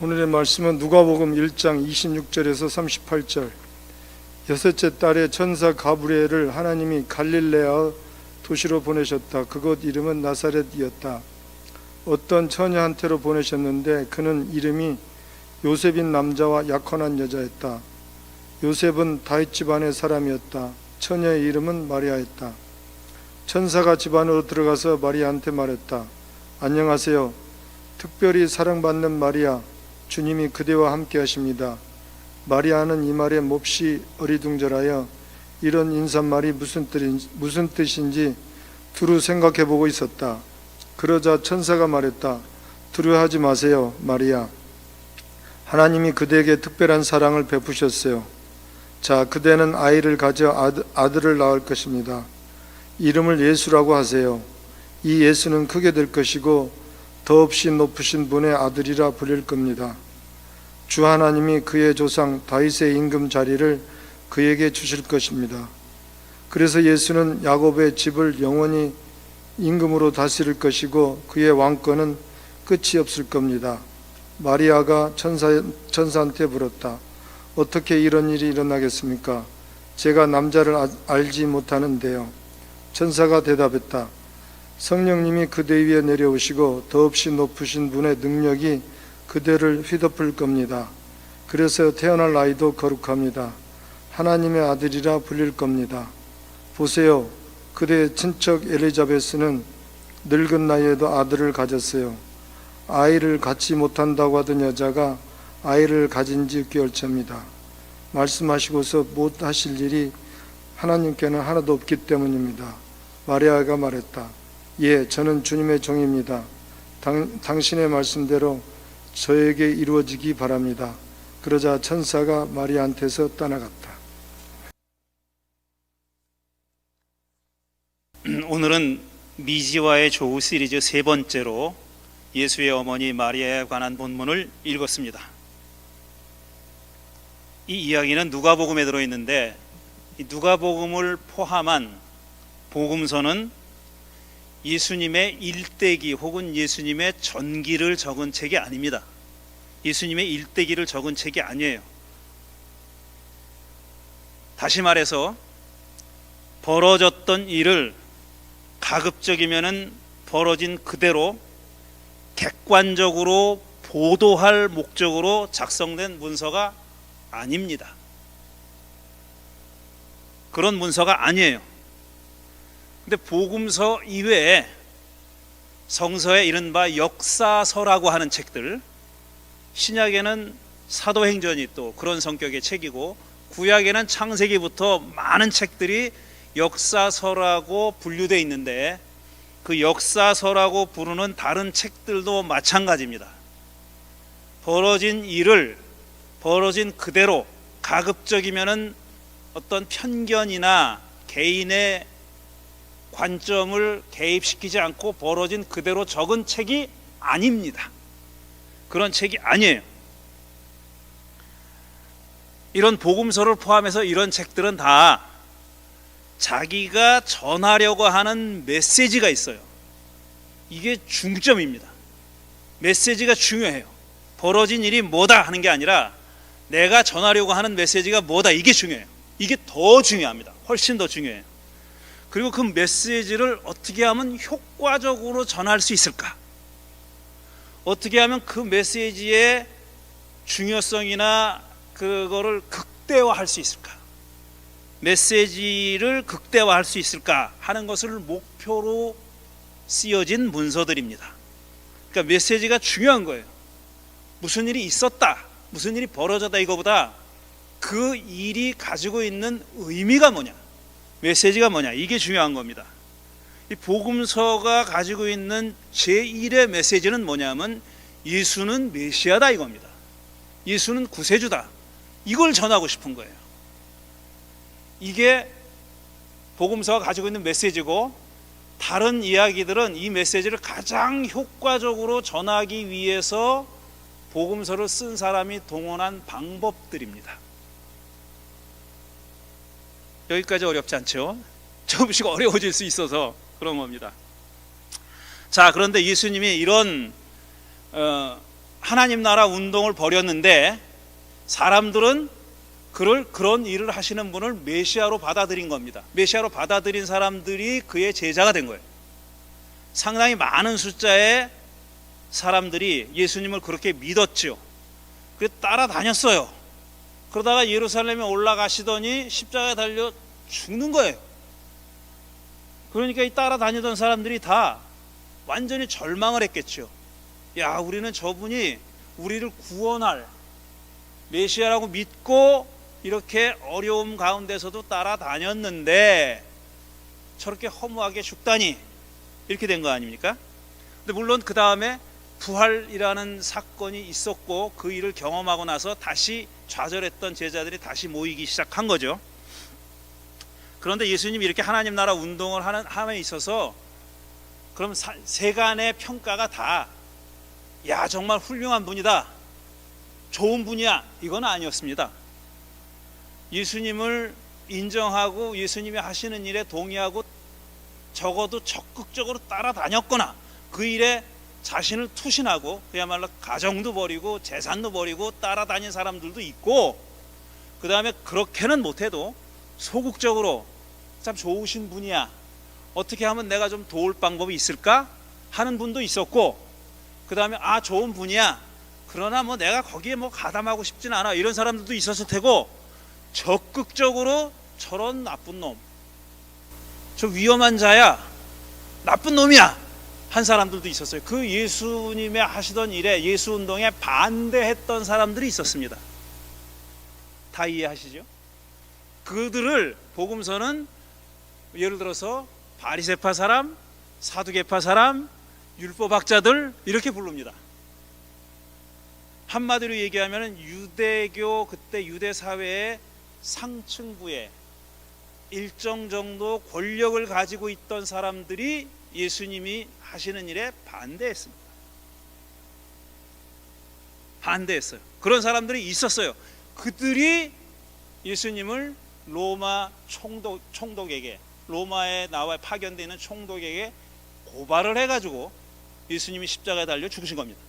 오늘의 말씀은 누가복음 1장 26절에서 38절. 여섯째 달에 천사 가브리엘을 하나님이 갈릴레아 도시로 보내셨다. 그곳 이름은 나사렛이었다. 어떤 처녀한테로 보내셨는데 그는 이름이 요셉인 남자와 약혼한 여자였다. 요셉은 다윗 집안의 사람이었다. 처녀의 이름은 마리아였다. 천사가 집안으로 들어가서 마리아한테 말했다. 안녕하세요. 특별히 사랑받는 마리아, 주님이 그대와 함께 하십니다. 마리아는 이 말에 몹시 어리둥절하여 이런 인사말이 무슨 뜻인지 두루 생각해 보고 있었다. 그러자 천사가 말했다. 두려워하지 마세요, 마리아. 하나님이 그대에게 특별한 사랑을 베푸셨어요. 자, 그대는 아이를 가져 아들을 낳을 것입니다. 이름을 예수라고 하세요. 이 예수는 크게 될 것이고 더없이 높으신 분의 아들이라 불릴 겁니다. 주 하나님이 그의 조상 다윗의 임금 자리를 그에게 주실 것입니다. 그래서 예수는 야곱의 집을 영원히 임금으로 다스릴 것이고 그의 왕권은 끝이 없을 겁니다. 마리아가 천사한테 물었다. 어떻게 이런 일이 일어나겠습니까? 제가 남자를 알지 못하는데요. 천사가 대답했다. 성령님이 그대 위에 내려오시고 더없이 높으신 분의 능력이 그대를 휘덮을 겁니다. 그래서 태어날 아이도 거룩합니다. 하나님의 아들이라 불릴 겁니다. 보세요. 그대의 친척 엘리자베스는 늙은 나이에도 아들을 가졌어요. 아이를 갖지 못한다고 하던 여자가 아이를 가진 지 6개월째입니다. 말씀하시고서 못 하실 일이 하나님께는 하나도 없기 때문입니다. 마리아가 말했다. 예, 저는 주님의 종입니다. 당신의 말씀대로 저에게 이루어지기 바랍니다. 그러자 천사가 마리아한테서 떠나갔다. 오늘은 미지와의 조우 시리즈 세 번째로 예수의 어머니 마리아에 관한 본문을 읽었습니다. 이 이야기는 누가복음에 들어있는데 이 누가복음을 포함한 복음서는 예수님의 일대기 혹은 예수님의 전기를 적은 책이 아닙니다. 예수님의 일대기를 적은 책이 아니에요. 다시 말해서 벌어졌던 일을 가급적이면은 벌어진 그대로 객관적으로 보도할 목적으로 작성된 문서가 아닙니다. 그런 문서가 아니에요. 근데 복음서 이외에 성서에 이른바 역사서라고 하는 책들, 신약에는 사도행전이 또 그런 성격의 책이고 구약에는 창세기부터 많은 책들이 역사서라고 분류되어 있는데 그 역사서라고 부르는 다른 책들도 마찬가지입니다. 벌어진 일을 벌어진 그대로 가급적이면은 어떤 편견이나 개인의 관점을 개입시키지 않고 벌어진 그대로 적은 책이 아닙니다. 그런 책이 아니에요. 이런 복음서를 포함해서 이런 책들은 다 자기가 전하려고 하는 메시지가 있어요. 이게 중점입니다. 메시지가 중요해요. 벌어진 일이 뭐다 하는 게 아니라 내가 전하려고 하는 메시지가 뭐다, 이게 중요해요. 이게 더 중요합니다. 훨씬 더 중요해요. 그리고 그 메시지를 어떻게 하면 효과적으로 전할 수 있을까? 어떻게 하면 그 메시지의 중요성이나 그거를 극대화할 수 있을까? 메시지를 극대화할 수 있을까 하는 것을 목표로 쓰여진 문서들입니다. 그러니까 메시지가 중요한 거예요. 무슨 일이 있었다, 무슨 일이 벌어졌다 이거보다 그 일이 가지고 있는 의미가 뭐냐, 메시지가 뭐냐, 이게 중요한 겁니다. 이 복음서가 가지고 있는 제1의 메시지는 뭐냐면 예수는 메시아다 이겁니다. 예수는 구세주다. 이걸 전하고 싶은 거예요. 이게 복음서가 가지고 있는 메시지고, 다른 이야기들은 이 메시지를 가장 효과적으로 전하기 위해서 복음서를 쓴 사람이 동원한 방법들입니다. 여기까지 어렵지 않죠? 조금씩 어려워질 수 있어서 그런 겁니다. 자, 그런데 예수님이 이런 하나님 나라 운동을 벌였는데 사람들은 그런 일을 하시는 분을 메시아로 받아들인 겁니다. 메시아로 받아들인 사람들이 그의 제자가 된 거예요. 상당히 많은 숫자의 사람들이 예수님을 그렇게 믿었죠. 그래서 따라다녔어요. 그러다가 예루살렘에 올라가시더니 십자가에 달려 죽는 거예요. 그러니까 이 따라다니던 사람들이 다 완전히 절망을 했겠죠. 야, 우리는 저분이 우리를 구원할 메시아라고 믿고 이렇게 어려움 가운데서도 따라다녔는데 저렇게 허무하게 죽다니, 이렇게 된 거 아닙니까? 근데 물론 그 다음에 부활이라는 사건이 있었고 그 일을 경험하고 나서 다시 좌절했던 제자들이 다시 모이기 시작한 거죠. 그런데 예수님이 이렇게 하나님 나라 운동을 함에 있어서 그럼 세간의 평가가 다 야, 정말 훌륭한 분이다, 좋은 분이야, 이건 아니었습니다. 예수님을 인정하고 예수님이 하시는 일에 동의하고 적어도 적극적으로 따라다녔거나 그 일에 자신을 투신하고 그야말로 가정도 버리고 재산도 버리고 따라다닌 사람들도 있고, 그 다음에 그렇게는 못해도 소극적으로 참 좋으신 분이야, 어떻게 하면 내가 좀 도울 방법이 있을까 하는 분도 있었고, 그 다음에 아, 좋은 분이야, 그러나 뭐 내가 거기에 뭐 가담하고 싶진 않아, 이런 사람들도 있었을 테고, 적극적으로 저런 나쁜 놈, 저 위험한 자야, 나쁜 놈이야 한 사람들도 있었어요. 그 예수님의 하시던 일에, 예수 운동에 반대했던 사람들이 있었습니다. 다 이해하시죠? 그들을 복음서는 예를 들어서 바리새파 사람, 사두개파 사람, 율법학자들 이렇게 부릅니다. 한마디로 얘기하면 유대교, 그때 유대 사회의 상층부에 일정 정도 권력을 가지고 있던 사람들이 예수님이 하시는 일에 반대했습니다. 반대했어요. 그런 사람들이 있었어요. 그들이 예수님을 로마 총독에게, 로마에 나와 파견되어 있는 총독에게 고발을 해가지고 예수님이 십자가에 달려 죽으신 겁니다.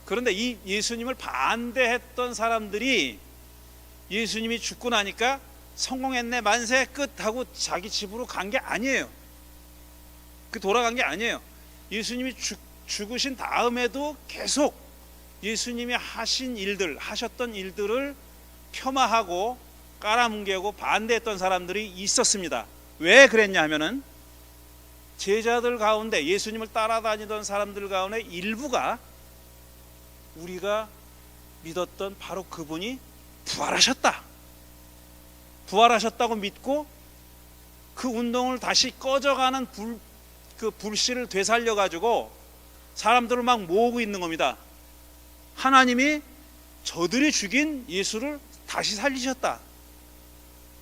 그런데 이 예수님을 반대했던 사람들이 예수님이 죽고 나니까 성공했네, 만세, 끝 하고 자기 집으로 간 게 아니에요. 돌아간 게 아니에요. 예수님이 죽으신 다음에도 계속 예수님이 하셨던 일들을 폄하하고 깔아뭉개고 반대했던 사람들이 있었습니다. 왜 그랬냐 하면은 제자들 가운데, 예수님을 따라다니던 사람들 가운데 일부가 우리가 믿었던 바로 그분이 부활하셨다고 믿고 그 운동을 다시 꺼져가는 불씨를 되살려 가지고 사람들을 막 모으고 있는 겁니다. 하나님이 저들이 죽인 예수를 다시 살리셨다,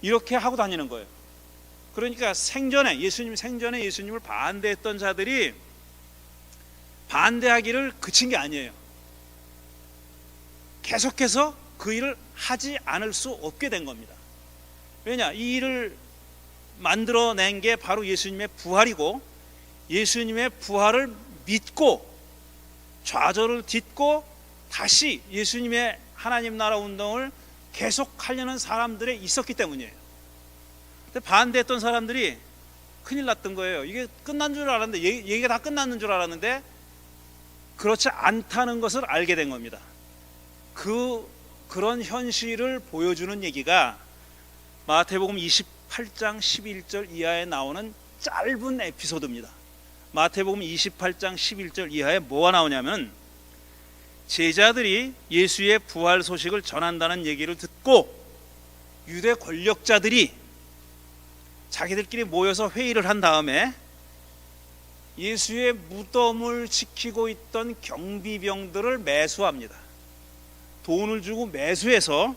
이렇게 하고 다니는 거예요. 그러니까 예수님 생전에 예수님을 반대했던 자들이 반대하기를 그친 게 아니에요. 계속해서 그 일을 하지 않을 수 없게 된 겁니다. 왜냐? 이 일을 만들어낸 게 바로 예수님의 부활이고, 예수님의 부활을 믿고 좌절을 딛고 다시 예수님의 하나님 나라 운동을 계속하려는 사람들이 있었기 때문이에요. 근데 반대했던 사람들이 큰일 났던 거예요. 이게 끝난 줄 알았는데, 얘기가 다 끝났는 줄 알았는데 그렇지 않다는 것을 알게 된 겁니다. 그런 현실을 보여주는 얘기가 마태복음 28장 11절 이하에 나오는 짧은 에피소드입니다. 마태복음 28장 11절 이하에 뭐가 나오냐면, 제자들이 예수의 부활 소식을 전한다는 얘기를 듣고 유대 권력자들이 자기들끼리 모여서 회의를 한 다음에 예수의 무덤을 지키고 있던 경비병들을 매수합니다. 돈을 주고 매수해서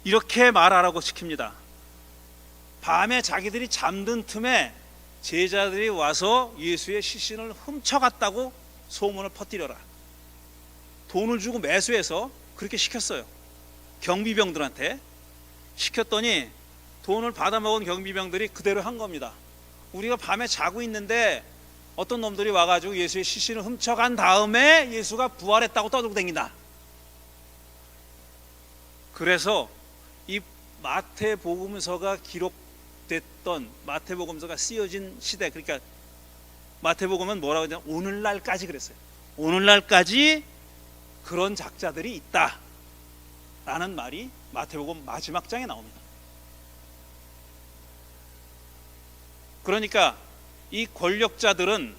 이렇게 말하라고 시킵니다. 밤에 자기들이 잠든 틈에 제자들이 와서 예수의 시신을 훔쳐갔다고 소문을 퍼뜨려라. 돈을 주고 매수해서 그렇게 시켰어요. 경비병들한테 시켰더니 돈을 받아먹은 경비병들이 그대로 한 겁니다. 우리가 밤에 자고 있는데 어떤 놈들이 와가지고 예수의 시신을 훔쳐간 다음에 예수가 부활했다고 떠들고 다닌다. 그래서 이 마태복음서가 기록됐던, 마태복음서가 쓰여진 시대, 그러니까 마태복음은 뭐라고 하냐, 오늘날까지 그랬어요. 오늘날까지 그런 작자들이 있다 라는 말이 마태복음 마지막 장에 나옵니다. 그러니까 이 권력자들은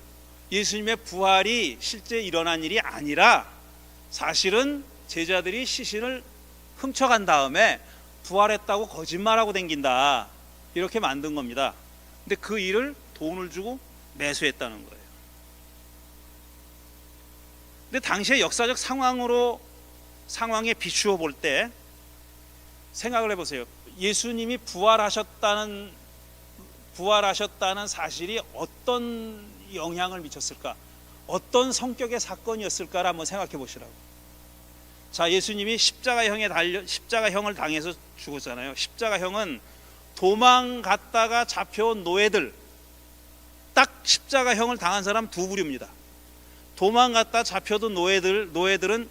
예수님의 부활이 실제 일어난 일이 아니라 사실은 제자들이 시신을 훔쳐간 다음에 부활했다고 거짓말하고 댕긴다, 이렇게 만든 겁니다. 근데 그 일을 돈을 주고 매수했다는 거예요. 근데 당시의 역사적 상황에 비추어 볼 때 생각을 해보세요. 예수님이 부활하셨다는 사실이 어떤 영향을 미쳤을까? 어떤 성격의 사건이었을까를 한번 생각해 보시라고. 자, 예수님이 십자가형을 당해서 죽었잖아요. 십자가형은 도망갔다가 잡혀온 노예들, 딱 십자가형을 당한 사람 두 부류입니다. 도망갔다 잡혀든 노예들은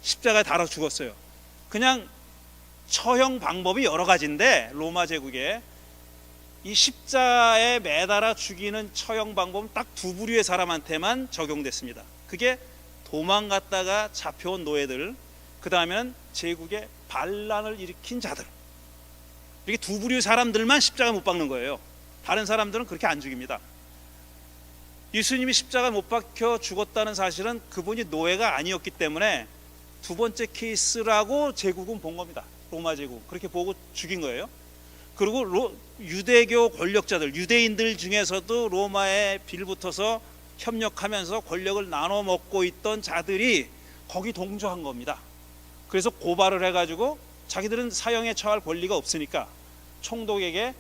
십자가에 달아 죽었어요. 그냥 처형 방법이 여러 가지인데 로마 제국에 이 십자에 매달아 죽이는 처형 방법은 딱 두 부류의 사람한테만 적용됐습니다. 그게 도망갔다가 잡혀온 노예들, 그 다음에는 제국의 반란을 일으킨 자들, 이렇게 두 부류의 사람들만 십자가 못 박는 거예요. 다른 사람들은 그렇게 안 죽입니다. 예수님이 십자가 못 박혀 죽었다는 사실은 그분이 노예가 아니었기 때문에 두 번째 케이스라고 제국은 본 겁니다. 로마 제국 그렇게 보고 죽인 거예요. 그리고 유대교 권력자들, 유대인들 중에서도 로마에 빌붙어서 협력하면서 권력을 나눠 먹고 있던 자들이 거기 동조한 겁니다. 그래서 고발을 해가지고 자기들은 사형에 처할 권리가 없으니까 총독에게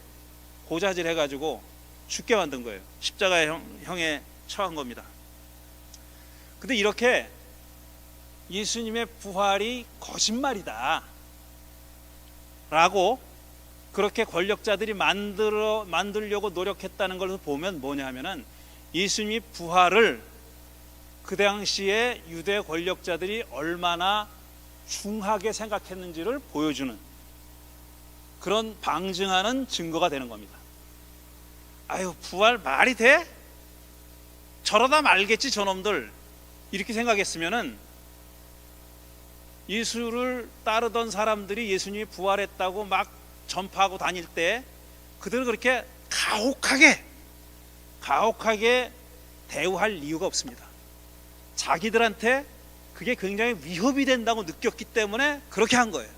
고자질 해가지고 죽게 만든 거예요. 십자가형에 처한 겁니다. 근데 이렇게 예수님의 부활이 거짓말이다 라고 그렇게 권력자들이 만들려고 노력했다는 걸 보면 뭐냐 하면은, 예수님이 부활을 그 당시에 유대 권력자들이 얼마나 중하게 생각했는지를 보여주는, 그런 방증하는 증거가 되는 겁니다. 아유, 부활 말이 돼? 저러다 말겠지 저놈들, 이렇게 생각했으면은 예수를 따르던 사람들이 예수님이 부활했다고 막 전파하고 다닐 때 그들을 그렇게 가혹하게 대우할 이유가 없습니다. 자기들한테 그게 굉장히 위협이 된다고 느꼈기 때문에 그렇게 한 거예요.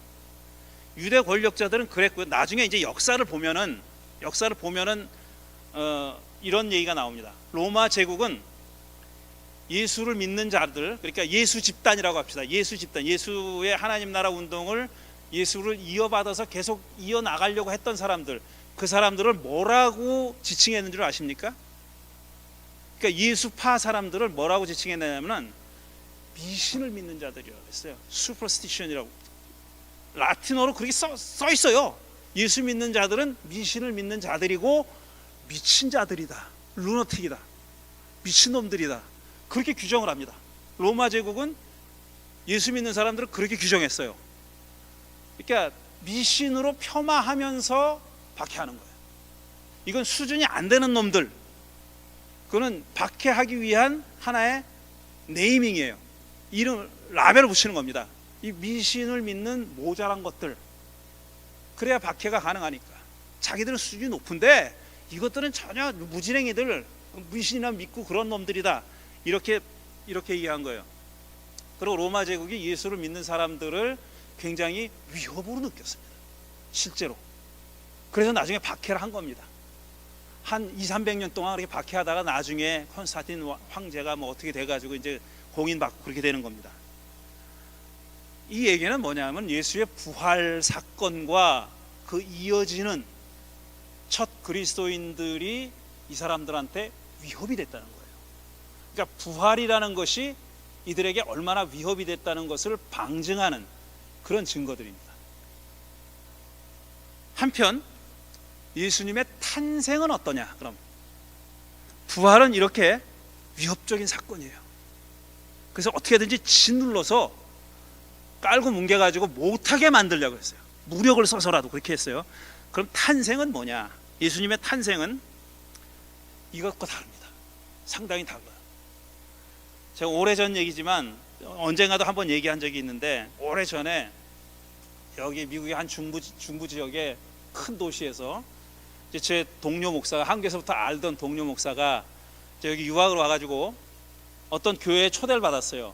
유대 권력자들은 그랬고요. 나중에 이제 역사를 보면은 이런 얘기가 나옵니다. 로마 제국은 예수를 믿는 자들, 그러니까 예수 집단이라고 합시다. 예수 집단, 예수의 하나님 나라 운동을, 예수를 이어받아서 계속 이어나가려고 했던 사람들, 그 사람들을 뭐라고 지칭했는 줄 아십니까? 그러니까 예수파 사람들을 뭐라고 지칭했냐면 미신을 믿는 자들이라고 했어요. 슈퍼스티션이라고. 라틴어로 그렇게 써 있어요. 예수 믿는 자들은 미신을 믿는 자들이고 미친 자들이다, 루너틱이다, 미친놈들이다, 그렇게 규정을 합니다. 로마 제국은 예수 믿는 사람들을 그렇게 규정했어요. 그러니까 미신으로 폄하하면서 박해하는 거예요. 이건 수준이 안 되는 놈들, 그거는 박해하기 위한 하나의 네이밍이에요. 이름, 라벨을 붙이는 겁니다. 이 미신을 믿는 모자란 것들, 그래야 박해가 가능하니까. 자기들은 수준이 높은데 이것들은 전혀 무지랭이들, 미신이나 믿고 그런 놈들이다, 이렇게 이해한 거예요. 그리고 로마 제국이 예수를 믿는 사람들을 굉장히 위협으로 느꼈습니다, 실제로. 그래서 나중에 박해를 한 겁니다. 한 200~300년 동안 그렇게 박해하다가 나중에 콘스탄틴 황제가 뭐 어떻게 돼가지고 이제 공인받고 그렇게 되는 겁니다. 이 얘기는 뭐냐면 예수의 부활 사건과 그 이어지는 첫 그리스도인들이 이 사람들한테 위협이 됐다는 거예요. 그러니까 부활이라는 것이 이들에게 얼마나 위협이 됐다는 것을 방증하는 그런 증거들입니다. 한편 예수님의 탄생은 어떠냐? 그럼 부활은 이렇게 위협적인 사건이에요. 그래서 어떻게든지 짓눌러서 깔고 뭉개가지고 못하게 만들려고 했어요. 무력을 써서라도 그렇게 했어요. 그럼 탄생은 뭐냐? 예수님의 탄생은 이것과 다릅니다. 상당히 달라요. 제가 오래전 얘기지만 언젠가도 한번 얘기한 적이 있는데, 오래전에 여기 미국의 한 중부 지역의 큰 도시에서 이제 제 동료 목사가, 한국에서부터 알던 동료 목사가 여기 유학을 와가지고 어떤 교회에 초대를 받았어요.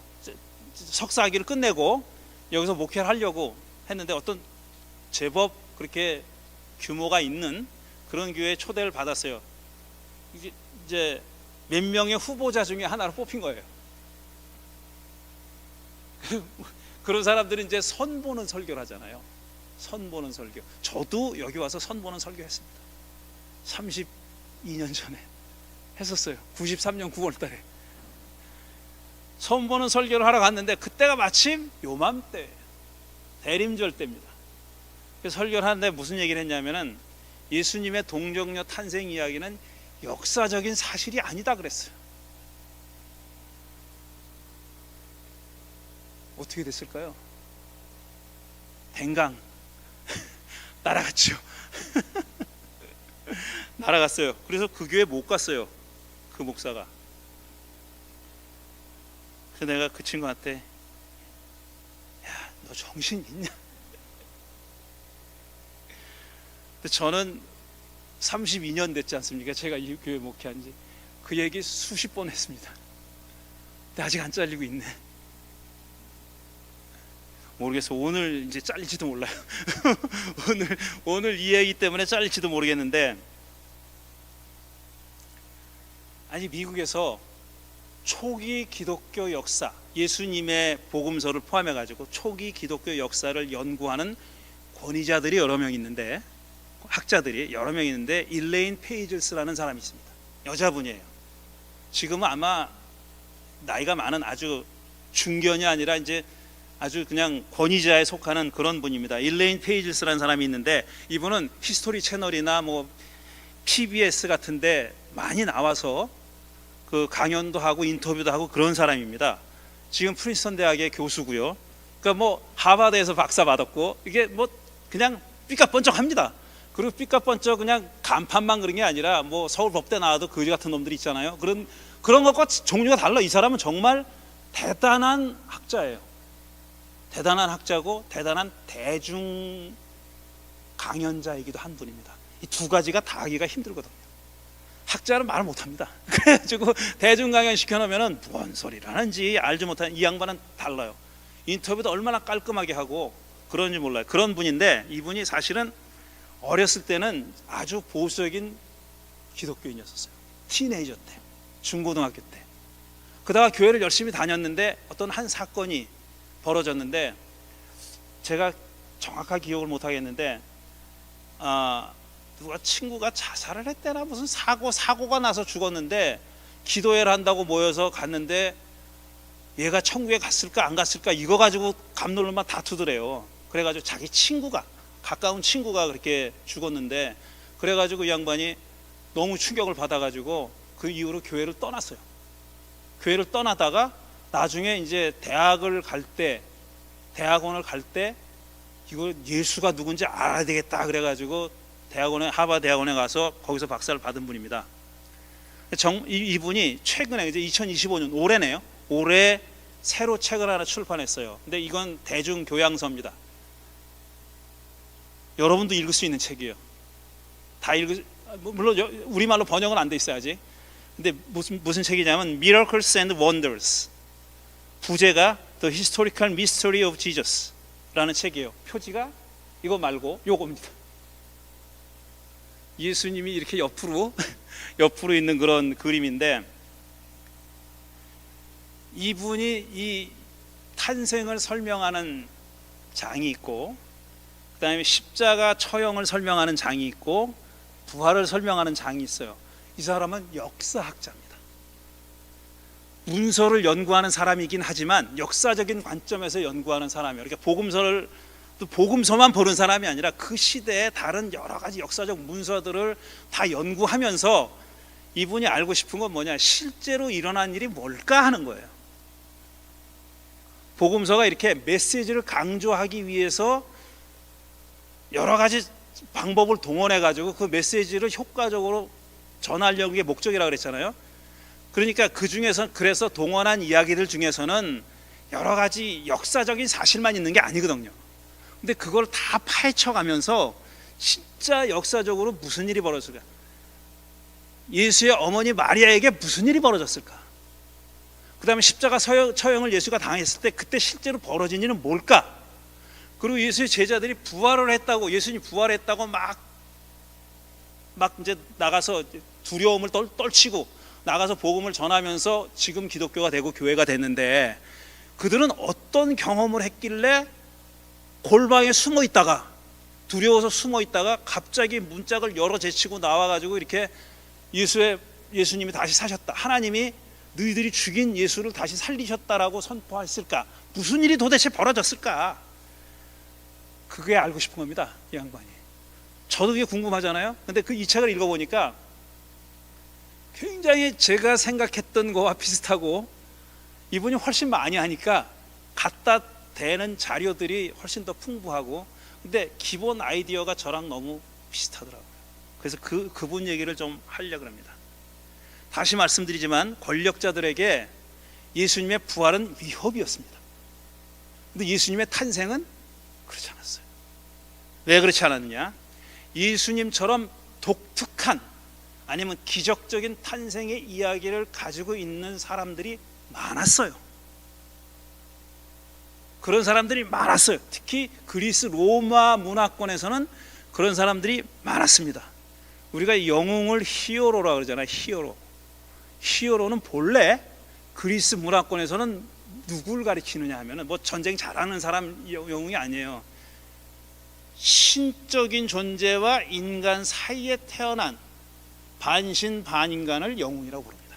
석사학위를 끝내고 여기서 목회를 하려고 했는데 어떤 제법 그렇게 규모가 있는 그런 교회에 초대를 받았어요. 이제 몇 명의 후보자 중에 하나로 뽑힌 거예요. 그런 사람들은 이제 선보는 설교를 하잖아요. 선보는 설교. 저도 여기 와서 선보는 설교했습니다. 32년 전에 했었어요. 93년 9월 달에 선보는 설교를 하러 갔는데, 그때가 마침 요맘때, 대림절 때입니다. 그래서 설교를 하는데 무슨 얘기를 했냐면은 예수님의 동정녀 탄생 이야기는 역사적인 사실이 아니다 그랬어요. 어떻게 됐을까요? 댕강 날아갔죠. 날아갔어요. 그래서 그 교회 못 갔어요. 그 목사가. 그래서 내가 그 친구한테, 야, 너 정신 있냐? 근데 저는 32년 됐지 않습니까? 제가 이 교회 목회한 지. 그 얘기 수십 번 했습니다. 근데 아직 안 잘리고 있네. 모르겠어. 오늘 이제 잘릴지도 몰라요. 오늘 이 얘기 때문에 잘릴지도 모르겠는데, 아니 미국에서 초기 기독교 역사, 예수님의 복음서를 포함해 가지고 초기 기독교 역사를 연구하는 권위자들이 여러 명 있는데, 학자들이 여러 명 있는데, 일레인 페이즐스라는 사람이 있습니다. 여자분이에요. 지금은 아마 나이가 많은 아주 중견이 아니라 이제 아주 그냥 권위자에 속하는 그런 분입니다. 일레인 페이즐스라는 사람이 있는데, 이분은 히스토리 채널이나 뭐 PBS 같은데 많이 나와서 그 강연도 하고 인터뷰도 하고 그런 사람입니다. 지금 프린스턴 대학의 교수고요. 그러니까 뭐 하버드에서 박사 받았고, 이게 뭐 그냥 삐까뻔쩍합니다. 그리고 삐까뻔쩍 그냥 간판만 그런 게 아니라 뭐 서울 법대 나와도 거지 같은 놈들이 있잖아요. 그런 것과 종류가 달라. 이 사람은 정말 대단한 학자예요. 대단한 학자고 대단한 대중 강연자이기도 한 분입니다. 이 두 가지가 다 하기가 힘들거든요. 학자는 말을 못합니다. 그래가지고 대중 강연 시켜놓으면 뭔 소리를 하는지 알지 못하는 이 양반은 달라요. 인터뷰도 얼마나 깔끔하게 하고 그런지 몰라요. 그런 분인데, 이분이 사실은 어렸을 때는 아주 보수적인 기독교인이었어요. 티네이저 때, 중고등학교 때. 그러다가 교회를 열심히 다녔는데 어떤 한 사건이 벌어졌는데, 제가 정확하게 기억을 못 하겠는데, 누가 친구가 자살을 했대나 무슨 사고가 나서 죽었는데, 기도회를 한다고 모여서 갔는데 얘가 천국에 갔을까 안 갔을까 이거 가지고 감론을만 다투더래요. 그래가지고 자기 친구가, 가까운 친구가 그렇게 죽었는데, 그래가지고 이 양반이 너무 충격을 받아가지고 그 이후로 교회를 떠났어요. 교회를 떠나다가 나중에 이제 대학원을 갈 때 이거 예수가 누군지 알아야 되겠다 그래가지고 하버드 대학원에 가서 거기서 박사를 받은 분입니다. 이분이 최근에 이제 2025년 올해네요. 올해 새로 책을 하나 출판했어요. 근데 이건 대중 교양서입니다. 여러분도 읽을 수 있는 책이에요. 다 물론 우리말로 번역은 안 돼 있어야지. 근데 무슨 책이냐면 Miracles and Wonders. 부제가 The Historical Mystery of Jesus 라는 책이에요. 표지가 이거 말고 요겁니다. 예수님이 이렇게 옆으로 있는 그런 그림인데, 이분이 이 탄생을 설명하는 장이 있고, 그 다음에 십자가 처형을 설명하는 장이 있고, 부활을 설명하는 장이 있어요. 이 사람은 역사학자입니다. 문서를 연구하는 사람이긴 하지만 역사적인 관점에서 연구하는 사람이에요. 그러니까 복음서만 보는 사람이 아니라 그 시대의 다른 여러 가지 역사적 문서들을 다 연구하면서 이분이 알고 싶은 건 뭐냐? 실제로 일어난 일이 뭘까 하는 거예요. 복음서가 이렇게 메시지를 강조하기 위해서 여러 가지 방법을 동원해 가지고 그 메시지를 효과적으로 전하려는 게 목적이라고 그랬잖아요. 그러니까 그 중에서 그래서 동원한 이야기들 중에서는 여러 가지 역사적인 사실만 있는 게 아니거든요. 근데 그걸 다 파헤쳐 가면서 진짜 역사적으로 무슨 일이 벌어졌을까? 예수의 어머니 마리아에게 무슨 일이 벌어졌을까? 그 다음에 십자가 처형을 예수가 당했을 때 그때 실제로 벌어진 일은 뭘까? 그리고 예수의 제자들이 부활을 했다고, 예수님이 부활했다고 막 이제 나가서 두려움을 떨치고 나가서 복음을 전하면서 지금 기독교가 되고 교회가 됐는데, 그들은 어떤 경험을 했길래 골방에 숨어 있다가, 두려워서 숨어 있다가 갑자기 문짝을 열어 제치고 나와가지고 이렇게 예수님이 다시 사셨다, 하나님이 너희들이 죽인 예수를 다시 살리셨다라고 선포했을까? 무슨 일이 도대체 벌어졌을까? 그게 알고 싶은 겁니다, 이 양반이. 저도 그게 궁금하잖아요. 근데 이 책을 읽어보니까 굉장히 제가 생각했던 거와 비슷하고, 이분이 훨씬 많이 하니까 갖다 대는 자료들이 훨씬 더 풍부하고, 근데 기본 아이디어가 저랑 너무 비슷하더라고요. 그래서 그분 얘기를 좀 하려고 합니다. 다시 말씀드리지만 권력자들에게 예수님의 부활은 위협이었습니다. 근데 예수님의 탄생은 그렇지 않았어요. 왜 그렇지 않았느냐? 예수님처럼 독특한, 아니면 기적적인 탄생의 이야기를 가지고 있는 사람들이 많았어요. 그런 사람들이 많았어요. 특히 그리스 로마 문화권에서는 그런 사람들이 많았습니다. 우리가 영웅을 히어로라고 그러잖아요. 히어로는 본래 그리스 문화권에서는 누굴 가리키느냐 하면, 뭐 전쟁 잘하는 사람 영웅이 아니에요. 신적인 존재와 인간 사이에 태어난 반신 반인간을 영웅이라고 부릅니다.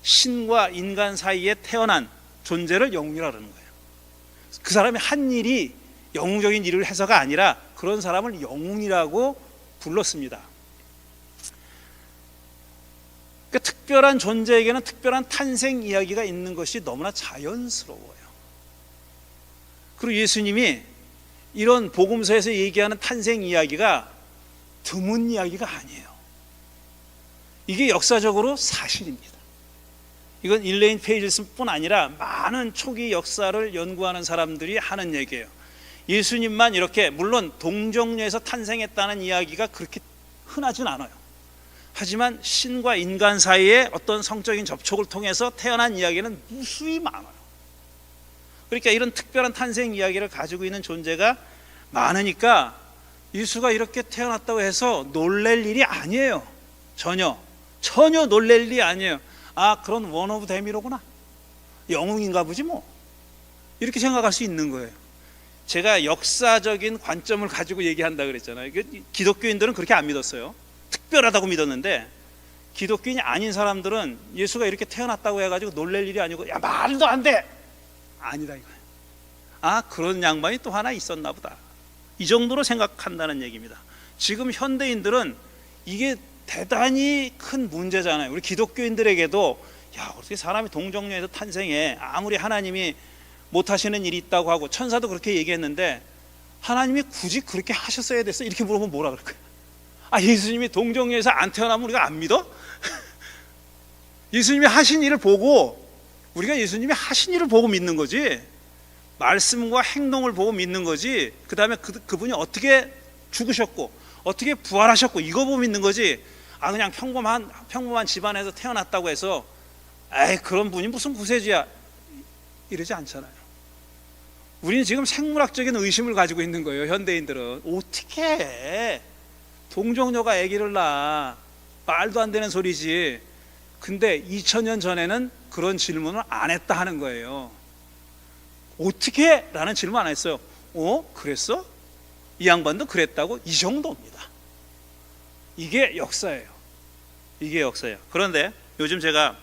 신과 인간 사이에 태어난 존재를 영웅이라고 하는 거예요. 그 사람이 한 일이 영웅적인 일을 해서가 아니라 그런 사람을 영웅이라고 불렀습니다. 그러니까 특별한 존재에게는 특별한 탄생 이야기가 있는 것이 너무나 자연스러워요. 그리고 예수님이 이런 복음서에서 얘기하는 탄생 이야기가 드문 이야기가 아니에요. 이게 역사적으로 사실입니다. 이건 일레인 페이지스뿐 아니라 많은 초기 역사를 연구하는 사람들이 하는 얘기예요. 예수님만 이렇게, 물론 동정녀에서 탄생했다는 이야기가 그렇게 흔하진 않아요. 하지만 신과 인간 사이에 어떤 성적인 접촉을 통해서 태어난 이야기는 무수히 많아요. 그러니까 이런 특별한 탄생 이야기를 가지고 있는 존재가 많으니까 예수가 이렇게 태어났다고 해서 놀랄 일이 아니에요. 전혀 놀랄 일이 아니에요. 아, 그런 원 오브 데미로구나, 영웅인가 보지 뭐, 이렇게 생각할 수 있는 거예요. 제가 역사적인 관점을 가지고 얘기한다 그랬잖아요. 기독교인들은 그렇게 안 믿었어요. 특별하다고 믿었는데, 기독교인이 아닌 사람들은 예수가 이렇게 태어났다고 해가지고 놀랄 일이 아니고, 야, 말도 안 돼, 아니다 이거예요. 아, 그런 양반이 또 하나 있었나 보다, 이 정도로 생각한다는 얘기입니다. 지금 현대인들은 이게 대단히 큰 문제잖아요. 우리 기독교인들에게도, 야, 어떻게 사람이 동정녀에서 탄생해, 아무리 하나님이 못하시는 일이 있다고 하고 천사도 그렇게 얘기했는데 하나님이 굳이 그렇게 하셨어야 됐어? 이렇게 물어보면 뭐라 그럴까요? 아, 예수님이 동정녀에서 안 태어나면 우리가 안 믿어? 예수님이 하신 일을 보고, 우리가 예수님이 하신 일을 보고 믿는 거지, 말씀과 행동을 보고 믿는 거지, 그 다음에 그분이 어떻게 죽으셨고 어떻게 부활하셨고 이거 보고 믿는 거지, 아, 그냥 평범한 집안에서 태어났다고 해서 에이, 그런 분이 무슨 구세주야, 이러지 않잖아요. 우리는 지금 생물학적인 의심을 가지고 있는 거예요. 현대인들은 어떻게 해, 동정녀가 아기를 낳아, 말도 안 되는 소리지. 근데 2000년 전에는 그런 질문을 안 했다 하는 거예요. 어떻게? 라는 질문 안 했어요. 그랬어? 이 양반도 그랬다고? 이 정도입니다. 이게 역사예요. 이게 역사예요. 그런데 요즘 제가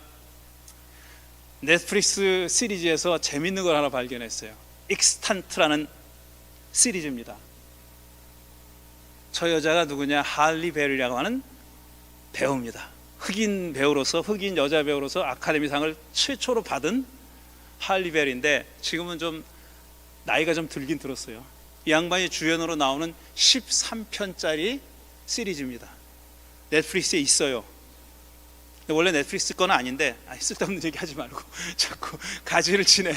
넷플릭스 시리즈에서 재밌는 걸 하나 발견했어요. 익스탄트라는 시리즈입니다. 저 여자가 누구냐, 할리 베리라고 하는 배우입니다. 흑인 배우로서, 흑인 여자 배우로서 아카데미상을 최초로 받은 할리베리인데 지금은 좀 나이가 좀 들긴 들었어요. 이 양반이 주연으로 나오는 13편짜리 시리즈입니다. 넷플릭스에 있어요. 원래 넷플릭스 건 아닌데 쓸데없는 얘기 하지 말고 자꾸 가지를 치네.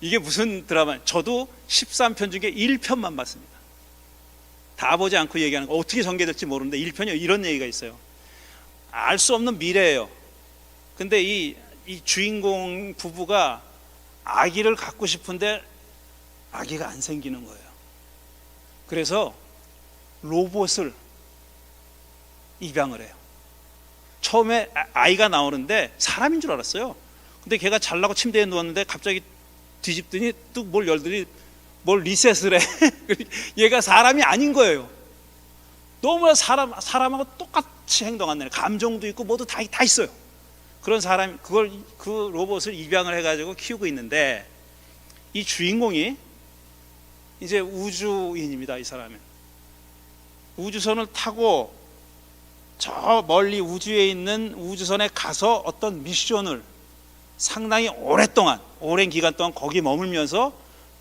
이게 무슨 드라마? 저도 13편 중에 1편만 봤습니다. 다 보지 않고 얘기하는 거 어떻게 전개될지 모르는데 1편이 이런 얘기가 있어요. 알 수 없는 미래예요. 근데 이 주인공 부부가 아기를 갖고 싶은데 아기가 안 생기는 거예요. 그래서 로봇을 입양을 해요. 처음에 아이가 나오는데 사람인 줄 알았어요. 근데 걔가 잘나고 침대에 누웠는데 갑자기 뒤집더니 또 뭘 열더니 뭘 리셋을 해. 얘가 사람이 아닌 거예요. 너무나 사람하고 똑같이 행동하는 애. 감정도 있고 모두 다 있어요. 그런 사람, 그 로봇을 입양을 해가지고 키우고 있는데 이 주인공이 이제 우주인입니다. 이 사람은 우주선을 타고 저 멀리 우주에 있는 우주선에 가서 어떤 미션을 상당히 오랜 기간 동안 거기 머물면서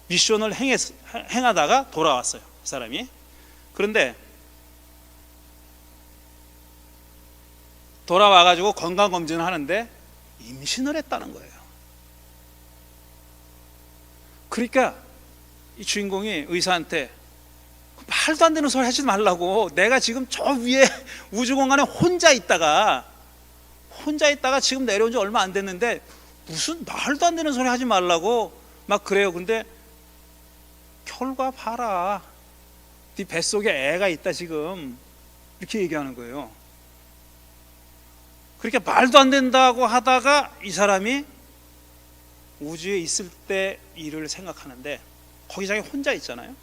미션을 행하다가 돌아왔어요. 이 사람이. 그런데 돌아와가지고 건강검진을 하는데 임신을 했다는 거예요. 그러니까 이 주인공이 의사한테 말도 안 되는 소리 하지 말라고, 내가 지금 저 위에 우주공간에 혼자 있다가 지금 내려온 지 얼마 안 됐는데 무슨 말도 안 되는 소리 하지 말라고 막 그래요. 근데 결과 봐라, 네 뱃속에 애가 있다 지금, 이렇게 얘기하는 거예요. 그렇게 말도 안 된다고 하다가 이 사람이 우주에 있을 때 일을 생각하는데 거기 자기 혼자 있잖아요.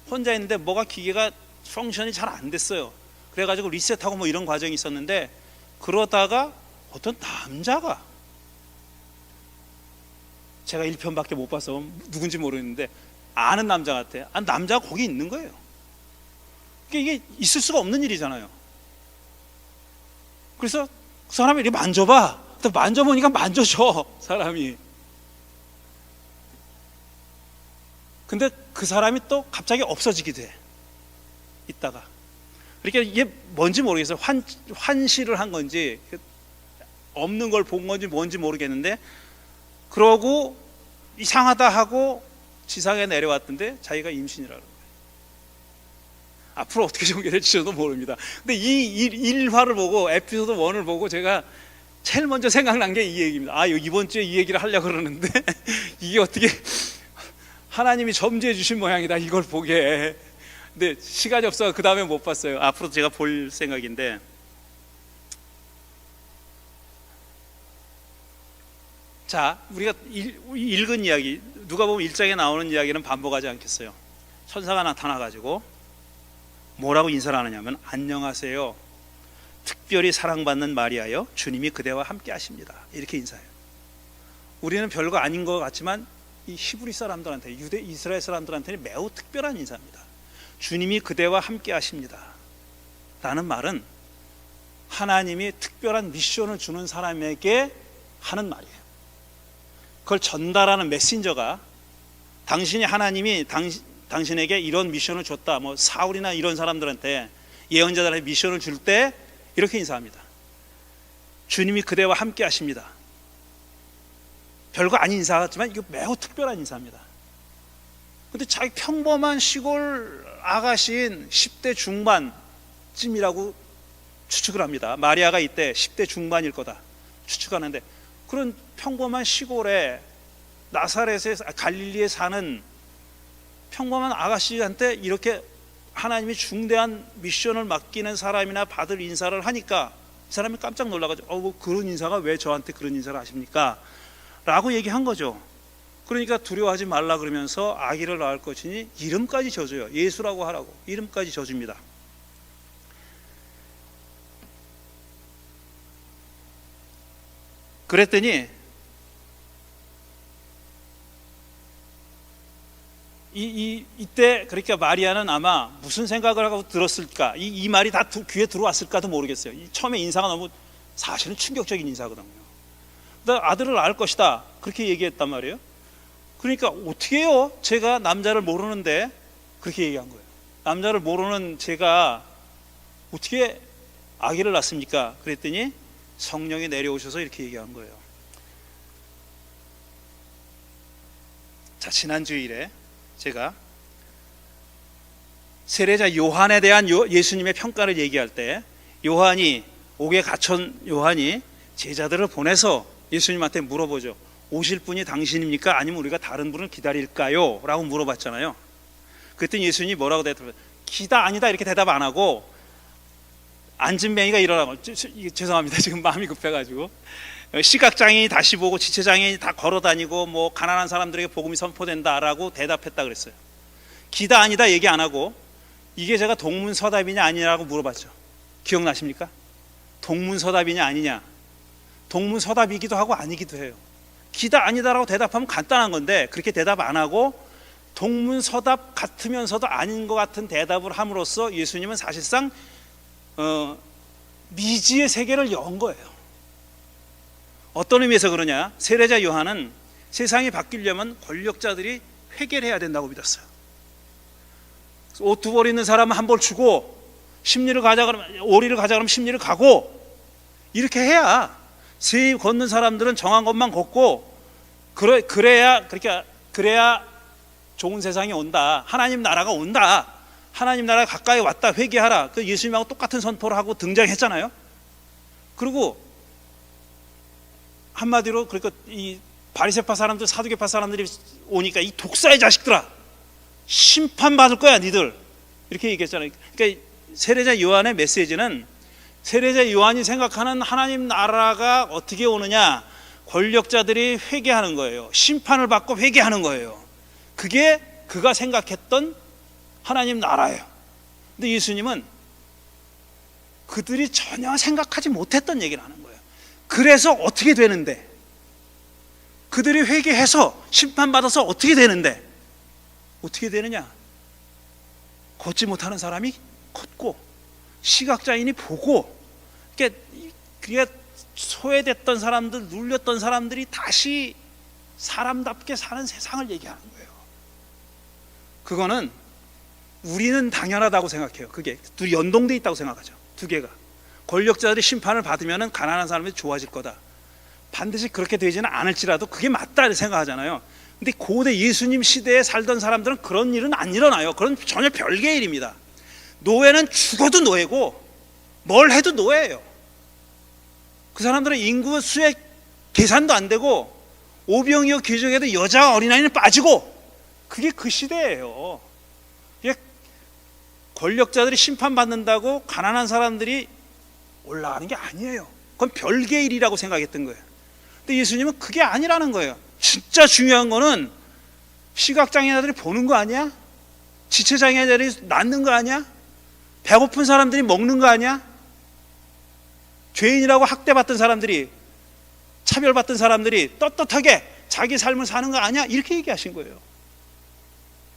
혼자 있는데 뭐가 기계가 펑션이 잘 안 됐어요. 그래가지고 리셋하고 뭐 이런 과정이 있었는데, 그러다가 어떤 남자가, 제가 1편밖에 못 봐서 누군지 모르겠는데 아는 남자 같아요. 남자가 거기 있는 거예요. 이게 있을 수가 없는 일이잖아요. 그래서 그 사람이 이렇게 만져봐. 또 만져보니까 만져줘, 사람이. 근데 그 사람이 또 갑자기 없어지게 돼, 있다가. 그러니까 이게 뭔지 모르겠어요. 환시를 한 건지 없는 걸 본 건지 뭔지 모르겠는데, 그러고 이상하다 하고 지상에 내려왔던데 자기가 임신이라는 거예요. 앞으로 어떻게 전개될지 저도 모릅니다. 근데 이 1화를 보고, 에피소드 1을 보고 제가 제일 먼저 생각난 게 이 얘기입니다. 이번 주에 이 얘기를 하려고 그러는데 이게 어떻게 하나님이 점지해 주신 모양이다, 이걸 보게. 근데 시간이 없어서 그 다음에 못 봤어요. 앞으로 제가 볼 생각인데, 자, 우리가 읽은 이야기, 누가 보면 1장에 나오는 이야기는 반복하지 않겠어요. 천사가 나타나가지고 뭐라고 인사를 하느냐면, 안녕하세요, 특별히 사랑받는 마리아여, 주님이 그대와 함께 하십니다, 이렇게 인사해요. 우리는 별거 아닌 것 같지만 이 히브리 사람들한테, 이스라엘 사람들한테는 매우 특별한 인사입니다. 주님이 그대와 함께 하십니다 라는 말은 하나님이 특별한 미션을 주는 사람에게 하는 말이에요. 그걸 전달하는 메신저가, 하나님이 당신에게 이런 미션을 줬다, 뭐 사울이나 이런 사람들한테, 예언자들한테 미션을 줄 때 이렇게 인사합니다. 주님이 그대와 함께 하십니다. 별거 아닌 인사 같지만 이거 매우 특별한 인사입니다. 근데 자기 평범한 시골 아가씨인 10대 중반쯤이라고 추측을 합니다. 마리아가 이때 10대 중반일 거다 추측하는데, 그런 평범한 시골에 나사렛에, 갈릴리에 사는 평범한 아가씨한테 이렇게 하나님이 중대한 미션을 맡기는 사람이나 받을 인사를 하니까 이 사람이 깜짝 놀라가지고 그런 인사가 왜 저한테 그런 인사를 하십니까? 라고 얘기한 거죠. 그러니까 두려워하지 말라 그러면서 아기를 낳을 것이니 이름까지 져줘요. 예수라고 하라고 이름까지 져줍니다. 그랬더니 이 이때 그러니까 마리아는 아마 무슨 생각을 하고 들었을까? 이 말이 다 귀에 들어왔을까도 모르겠어요. 처음에 인사가 너무 사실은 충격적인 인사거든요. 나 아들을 낳을 것이다 그렇게 얘기했단 말이에요. 그러니까 어떻게 해요? 제가 남자를 모르는데 그렇게 얘기한 거예요. 남자를 모르는 제가 어떻게 아기를 낳습니까? 그랬더니 성령이 내려오셔서 이렇게 얘기한 거예요. 자, 지난 주일에 제가 세례자 요한에 대한 예수님의 평가를 얘기할 때 요한이 옥에 갇힌 요한이 제자들을 보내서 예수님한테 물어보죠. 오실 분이 당신입니까? 아니면 우리가 다른 분을 기다릴까요? 라고 물어봤잖아요. 그랬더니 예수님이 뭐라고 대답해요? 기다 아니다 이렇게 대답 안 하고 앉은 맹이가 일어나고, 죄송합니다 지금 마음이 급해가지고, 시각장애인이 다시 보고 지체장애인이 다 걸어다니고 뭐 가난한 사람들에게 복음이 선포된다라고 대답했다 그랬어요. 기다 아니다 얘기 안 하고 이게 제가 동문서답이냐 아니냐라고 물어봤죠. 기억나십니까? 동문서답이냐 아니냐. 동문서답이기도 하고 아니기도 해요. 기다 아니다라고 대답하면 간단한 건데 그렇게 대답 안 하고 동문서답 같으면서도 아닌 것 같은 대답을 함으로써 예수님은 사실상 미지의 세계를 연 거예요. 어떤 의미에서 그러냐? 세례자 요한은 세상이 바뀌려면 권력자들이 회개를 해야 된다고 믿었어요. 옷 두 벌 있는 사람은 한 벌 주고, 심리를 가자 그러면 오리를 가자 그러면 심리를 가고, 이렇게 해야 세 걷는 사람들은 정한 것만 걷고, 그래야 좋은 세상이 온다. 하나님 나라가 온다. 하나님 나라가 가까이 왔다. 회개하라. 그 예수님하고 똑같은 선포를 하고 등장했잖아요. 그리고 한마디로 그러니까 이 바리새파 사람들, 사두개파 사람들이 오니까 이 독사의 자식들아, 심판받을 거야 니들, 이렇게 얘기했잖아요. 그러니까 세례자 요한의 메시지는 세례자 요한이 생각하는 하나님 나라가 어떻게 오느냐, 권력자들이 회개하는 거예요. 심판을 받고 회개하는 거예요. 그게 그가 생각했던 하나님 나라예요. 근데 예수님은 그들이 전혀 생각하지 못했던 얘기를 하는 거예요. 그래서 어떻게 되는데, 그들이 회개해서 심판받아서 어떻게 되는데, 어떻게 되느냐? 걷지 못하는 사람이 걷고, 시각장애인이 보고, 그게 소외됐던 사람들, 눌렸던 사람들이 다시 사람답게 사는 세상을 얘기하는 거예요. 그거는 우리는 당연하다고 생각해요. 그게 둘이 연동돼 있다고 생각하죠. 두 개가. 권력자들이 심판을 받으면 가난한 사람이 좋아질 거다. 반드시 그렇게 되지는 않을지라도 그게 맞다 생각하잖아요. 근데 고대 예수님 시대에 살던 사람들은 그런 일은 안 일어나요. 그건 전혀 별개의 일입니다. 노예는 죽어도 노예고 뭘 해도 노예예요. 그 사람들은 인구 수의 계산도 안 되고 오병이어 귀족에도 여자 어린아이는 빠지고, 그게 그 시대예요. 이게 권력자들이 심판받는다고 가난한 사람들이 올라가는 게 아니에요. 그건 별개의 일이라고 생각했던 거예요. 근데 예수님은 그게 아니라는 거예요. 진짜 중요한 거는 시각장애자들이 보는 거 아니야? 지체장애자들이 낫는 거 아니야? 배고픈 사람들이 먹는 거 아니야? 죄인이라고 학대받던 사람들이, 차별받던 사람들이 떳떳하게 자기 삶을 사는 거 아니야? 이렇게 얘기하신 거예요.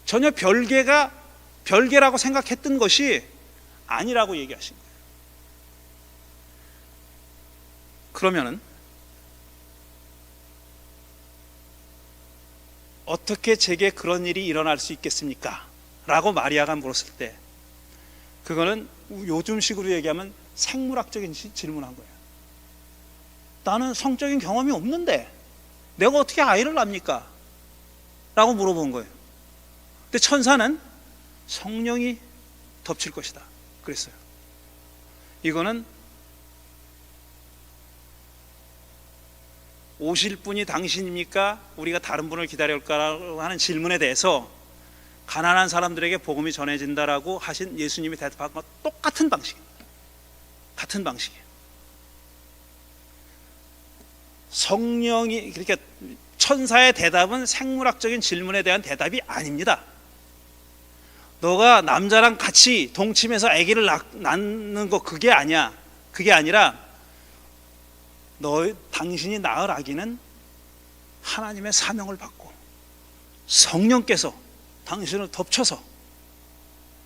전혀 별개라고 생각했던 것이 아니라고 얘기하신 거예요. 그러면은 어떻게 제게 그런 일이 일어날 수 있겠습니까? 라고 마리아가 물었을 때, 그거는 요즘식으로 얘기하면 생물학적인 질문한 거예요. 나는 성적인 경험이 없는데 내가 어떻게 아이를 낳습니까? 라고 물어본 거예요. 근데 천사는 성령이 덮칠 것이다 그랬어요. 이거는 오실 분이 당신입니까? 우리가 다른 분을 기다릴까라고 하는 질문에 대해서 가난한 사람들에게 복음이 전해진다라고 하신 예수님이 대답한 것 똑같은 방식입니다. 같은 방식이에요. 성령이, 그러니까 천사의 대답은 생물학적인 질문에 대한 대답이 아닙니다. 너가 남자랑 같이 동침해서 아기를 낳는 거 그게 아니야. 그게 아니라 당신이 낳을 아기는 하나님의 사명을 받고 성령께서 당신을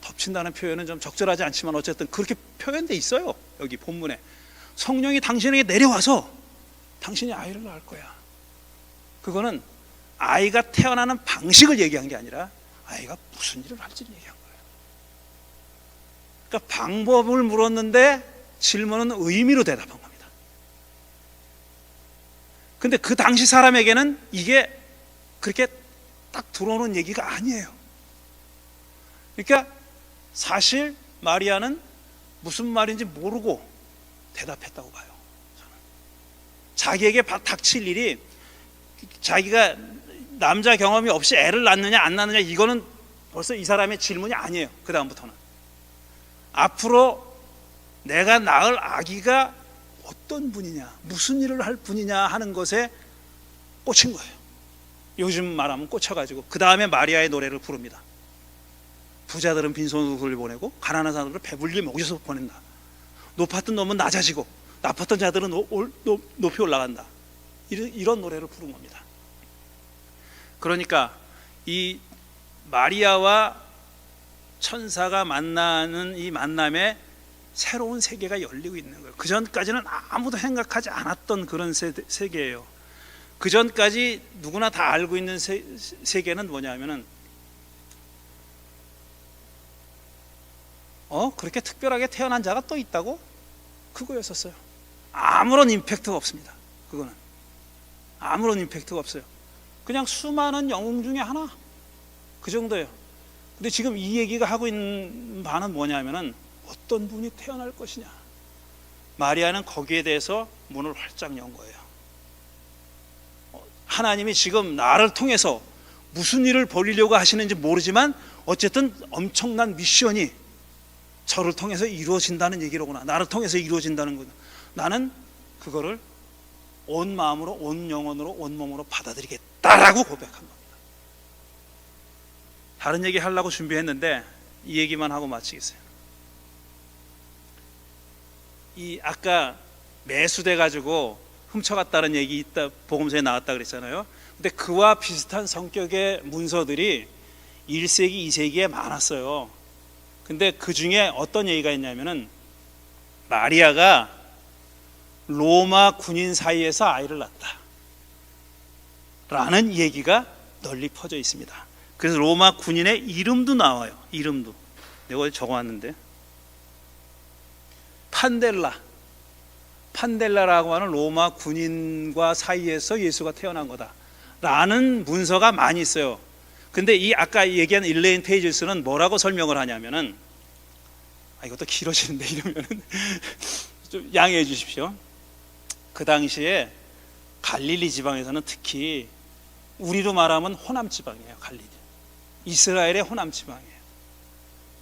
덮친다는 표현은 좀 적절하지 않지만 어쨌든 그렇게 표현돼 있어요. 여기 본문에 성령이 당신에게 내려와서 당신이 아이를 낳을 거야. 그거는 아이가 태어나는 방식을 얘기한 게 아니라 아이가 무슨 일을 할지를 얘기한 거예요. 그러니까 방법을 물었는데 질문은 의미로 대답한 겁니다. 근데 그 당시 사람에게는 이게 그렇게 딱 들어오는 얘기가 아니에요. 그러니까 사실 마리아는 무슨 말인지 모르고 대답했다고 봐요. 저는. 자기에게 닥칠 일이 자기가 남자 경험이 없이 애를 낳느냐 안 낳느냐 이거는 벌써 이 사람의 질문이 아니에요. 그 다음부터는 앞으로 내가 낳을 아기가 어떤 분이냐, 무슨 일을 할 분이냐 하는 것에 꽂힌 거예요. 요즘 말하면 꽂혀가지고 그 다음에 마리아의 노래를 부릅니다. 부자들은 빈손으로 돌려보내고 가난한 사람들은 배불리 먹여서 보낸다. 높았던 놈은 낮아지고 나빴던 자들은 높이 올라간다. 이런 노래를 부른 겁니다. 그러니까 이 마리아와 천사가 만나는 이 만남에 새로운 세계가 열리고 있는 거예요. 그 전까지는 아무도 생각하지 않았던 그런 세계예요. 그 전까지 누구나 다 알고 있는 세계는 뭐냐면은 그렇게 특별하게 태어난 자가 또 있다고? 그거였었어요. 아무런 임팩트가 없습니다. 그거는 아무런 임팩트가 없어요. 그냥 수많은 영웅 중에 하나, 그 정도예요. 근데 지금 이 얘기가 하고 있는 바는 뭐냐면은 어떤 분이 태어날 것이냐. 마리아는 거기에 대해서 문을 활짝 연 거예요. 하나님이 지금 나를 통해서 무슨 일을 벌이려고 하시는지 모르지만 어쨌든 엄청난 미션이 저를 통해서 이루어진다는 얘기로구나. 나를 통해서 이루어진다는 거구나. 나는 그거를 온 마음으로, 온 영혼으로, 온 몸으로 받아들이겠다라고 고백한 겁니다. 다른 얘기 하려고 준비했는데 이 얘기만 하고 마치겠어요. 이 아까 매수돼 가지고 훔쳐갔다는 얘기 있다 복음서에 나왔다 그랬잖아요. 근데 그와 비슷한 성격의 문서들이 1세기, 2세기에 많았어요. 근데 그 중에 어떤 얘기가 있냐면은 마리아가 로마 군인 사이에서 아이를 낳았다 라는 얘기가 널리 퍼져 있습니다. 그래서 로마 군인의 이름도 나와요. 이름도 내가 어디 적어왔는데 판델라라고 하는 로마 군인과 사이에서 예수가 태어난 거다 라는 문서가 많이 있어요. 근데 이 아까 얘기한 일레인 페이지스는 뭐라고 설명을 하냐면은 이것도 길어지는데 이러면은 좀 양해해 주십시오. 그 당시에 갈릴리 지방에서는 특히 우리로 말하면 호남 지방이에요. 갈릴리 이스라엘의 호남 지방이에요.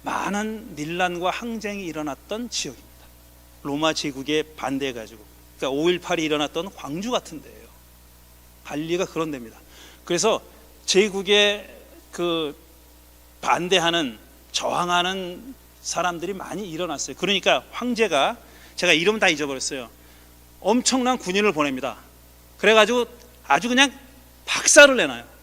많은 밀란과 항쟁이 일어났던 지역입니다. 로마 제국에 반대해 가지고 그러니까 5.18이 일어났던 광주 같은 데예요. 갈릴리가 그런 데입니다. 그래서 제국에 그 반대하는 저항하는 사람들이 많이 일어났어요. 그러니까 황제가 제가 이름 다 잊어버렸어요. 엄청난 군인을 보냅니다. 그래가지고 아주 그냥 박살을 내놔요.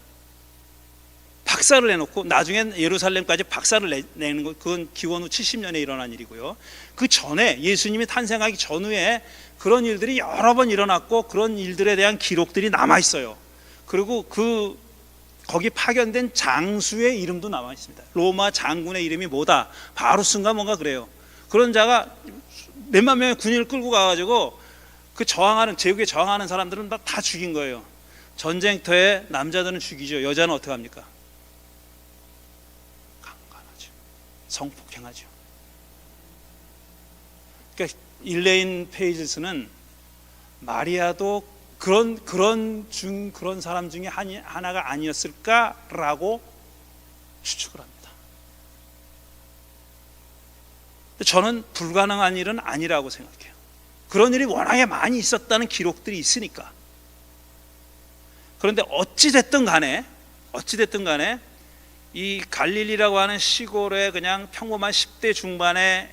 박살을 내놓고 나중엔 예루살렘까지 박살을 내는 거 그건 기원 후 70년에 일어난 일이고요. 그 전에 예수님이 탄생하기 전후에 그런 일들이 여러 번 일어났고 그런 일들에 대한 기록들이 남아 있어요. 그리고 거기 파견된 장수의 이름도 남아 있습니다. 로마 장군의 이름이 뭐다, 바루스인가 뭔가 그래요. 그런 자가 몇만 명의 군인을 끌고 가가지고 그 제국에 저항하는 사람들은 다 죽인 거예요. 전쟁터에 남자들은 죽이죠. 여자는 어떻게 합니까? 강간하죠. 성폭행하죠. 그러니까 일레인 페이지스는 마리아도 그런 사람 중에 하나가 아니었을까라고 추측을 합니다. 저는 불가능한 일은 아니라고 생각해요. 그런 일이 워낙에 많이 있었다는 기록들이 있으니까. 그런데 어찌됐든 간에 이 갈릴리라고 하는 시골의 그냥 평범한 10대 중반의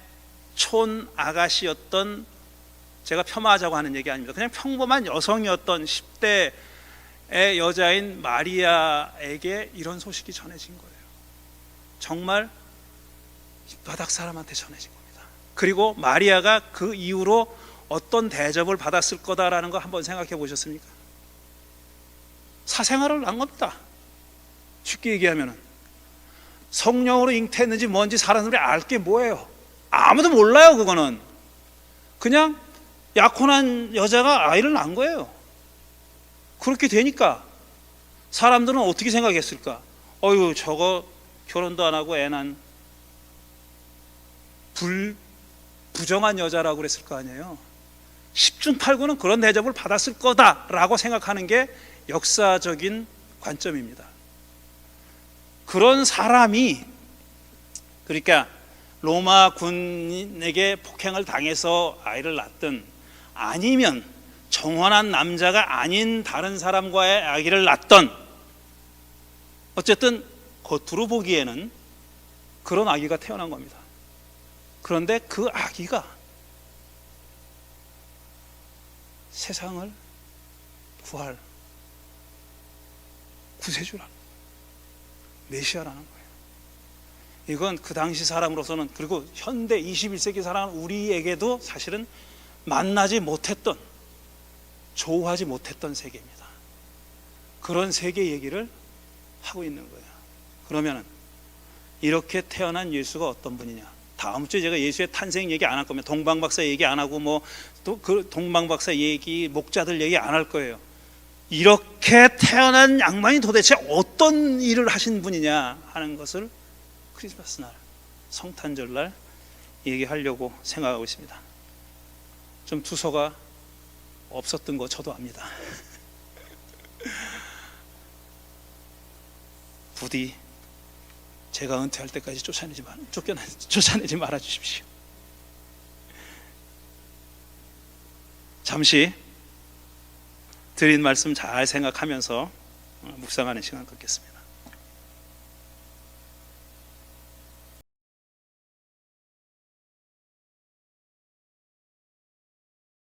촌 아가씨였던, 제가 폄하하자고 하는 얘기 아닙니다. 그냥 평범한 여성이었던 10대의 여자인 마리아에게 이런 소식이 전해진 거예요. 정말 바닥 사람한테 전해진 겁니다. 그리고 마리아가 그 이후로 어떤 대접을 받았을 거다라는 거 한번 생각해 보셨습니까? 사생활을 난 겁니다. 쉽게 얘기하면은 성령으로 잉태했는지 뭔지 사람들이 알 게 뭐예요? 아무도 몰라요. 그거는 그냥 약혼한 여자가 아이를 낳은 거예요. 그렇게 되니까 사람들은 어떻게 생각했을까? 어휴, 저거 결혼도 안 하고 애 난 부정한 여자라고 그랬을 거 아니에요. 10중 8구는 그런 대접을 받았을 거다라고 생각하는 게 역사적인 관점입니다. 그런 사람이, 그러니까 로마 군에게 폭행을 당해서 아이를 낳든 아니면 정혼한 남자가 아닌 다른 사람과의 아기를 낳던, 어쨌든 겉으로 보기에는 그런 아기가 태어난 겁니다. 그런데 그 아기가 세상을 구할 구세주라는, 메시아라는 거예요. 이건 그 당시 사람으로서는, 그리고 현대 21세기 사람 우리에게도 사실은 만나지 못했던, 조우하지 못했던 세계입니다. 그런 세계 얘기를 하고 있는 거예요. 그러면 이렇게 태어난 예수가 어떤 분이냐? 다음 주에 제가 예수의 탄생 얘기 안 할 겁니다. 동방박사 얘기 안 하고 뭐 또 그 동방박사 얘기, 목자들 얘기 안 할 거예요. 이렇게 태어난 양반이 도대체 어떤 일을 하신 분이냐 하는 것을 크리스마스 날, 성탄절 날 얘기하려고 생각하고 있습니다. 좀 투서가 없었던 거 저도 압니다. 부디 제가 은퇴할 때까지 쫓아내지 말아 주십시오. 잠시 드린 말씀 잘 생각하면서 묵상하는 시간 갖겠습니다.